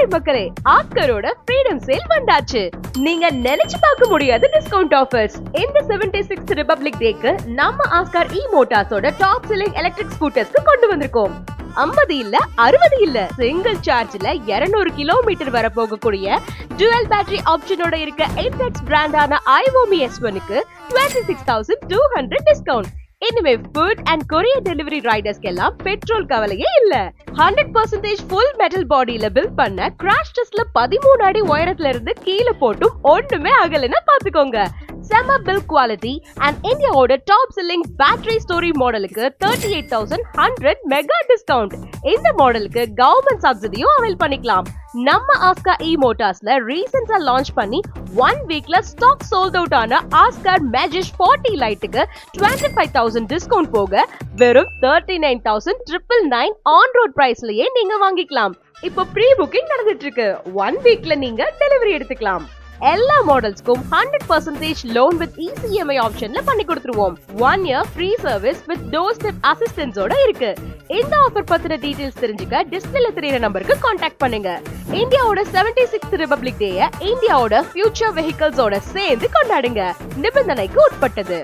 Hi மக்களே, ஆஸ்கரோட freedom sale வந்தாச்சு. நீங்க நினைச்சு பார்க்க முடியாத டிஸ்கவுண்ட் ஆஃபர்ஸ். இந்த 76th ரிபப்ளிக் டேக்கு நம்ம ஆஸ்கார் மோட்டார்ஸோட டாப் செல்லிங் எலக்ட்ரிக் ஸ்கூட்டர்ஸ்க்கு கொண்டு வந்திருக்கோம். 50 இல்ல 60 இல்ல, சிங்கிள் சார்ஜ்ல 200 கிலோமீட்டர் வர போகக்கூடிய டுவல் பேட்டரி ஆப்ஷனோட இருக்க என்டெக்ஸ் பிராண்டான iOmi S1க்கு 26,200 டிஸ்கவுண்ட். இனிமே ஃபுட் அண்ட் கொரியர் டெலிவரி ரைடர்ஸ்க்கு எல்லாம் பெட்ரோல் கவலையே இல்ல. 100% ஃபுல் மெட்டல் பாடியில பில்ட் பண்ண கிராஷ் டெஸ்ட்ல 13 அடி உயரத்துல இருந்து கீழே போட்டும் ஒண்ணுமே ஆகலைன்னா பாத்துக்கோங்க. செம பில்ட் குவாலிட்டி அண்ட் இந்தியாவோட டாப் செல்லிங் பேட்டரி ஸ்டோரி மாடலுக்கு 38,100 மெகா டிஸ்கவுண்ட். இந்த மாடலுக்கு கவர்மெண்ட் சப்சிடியும் அவைல் பண்ணிக்கலாம். நம்ம ஆஸ்கார் மோட்டார்ஸ்ல ரீசெண்டா லான்ச் பண்ணி 1 வீக்ல ஸ்டாக் சோல்ட் அவுட் ஆன ஆஸ்கார் மேஜிஷ் 40 லைட்டுக்கு 25,000 டிஸ்கவுண்ட் போக வெறும் 39,999 ஆன் ரோட் பிரைஸ்லயே நீங்க வாங்கிக்கலாம். இப்போ ப்ரீ புக்கிங் நடந்துட்டு இருக்கு. 1 வீக்ல நீங்க டெலிவரி எடுத்துக்கலாம். எல்லா மாடல்ஸ்க்கும் 100% லோன் வித் EMI ஆப்ஷன்ல பண்ணி கொடுத்துருவோம். 1 year free service with door step அசிஸ்டன்ஸோட இருக்கு. இந்த ஆஃபர் பத்தின டீடைல்ஸ் தெரிஞ்சுக்க டிஸ்பிளேல தெரியுற நம்பருக்கு கான்டாக்ட் பண்ணுங்க. இந்தியாவோட 76th ரிபப்ளிக் டேயை இந்தியாவோட ஃபியூச்சர் வெஹிக்கிள்ஸோட சேர்ந்து கொண்டாடுங்க. நிபந்தனைக்கு உட்பட்டது.